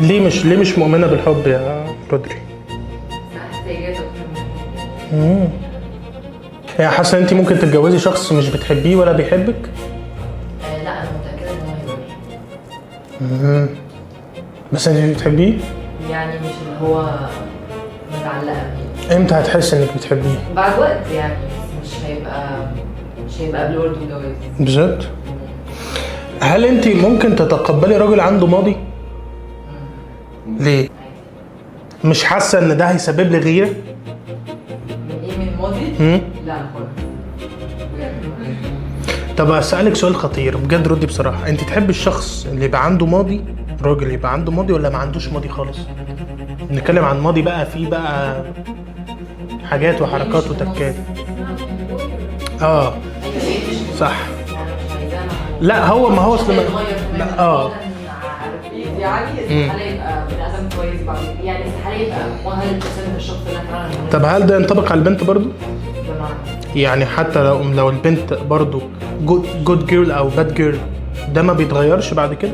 ليه مش مؤمنة بالحب يا رودري؟ احتياجات اكتر هي حاسة انت ممكن تتجوزي شخص مش بتحبيه ولا بيحبك؟ لا انا متاكده ان هو هيبقى بس انت مش بتحبيه؟ يعني مش اللي هو متعلقه بيه. امتى هتحس انك بتحبيه؟ بعد وقت يعني، بس مش هيبقى قبل ولد وجواز. بالظبط. هل انت ممكن تتقبلي راجل عنده ماضي؟ ليه؟ مش حاسه ان ده هيسبب لي غيره؟ من ايه، من الماضي؟ لا خالص. طب اسالك سؤال خطير بجد، ردي بصراحه، انت تحبي الشخص اللي يبقى عنده ماضي، راجل يبقى عنده ماضي ولا ما عندوش ماضي خالص؟ نتكلم عن ماضي بقى، فيه بقى حاجات وحركات وتكات. صح. لا هو ما هو اصل لا يعني استحاله يبقى بني ادم كويس بعد، يعني استحاله يبقى 100% الشخص اللي انا فعلا. طب هل ده ينطبق على البنت برضو؟ بمعنى يعني حتى لو البنت برضو جود جيرل او باد جيرل، ده ما بيتغيرش بعد كده؟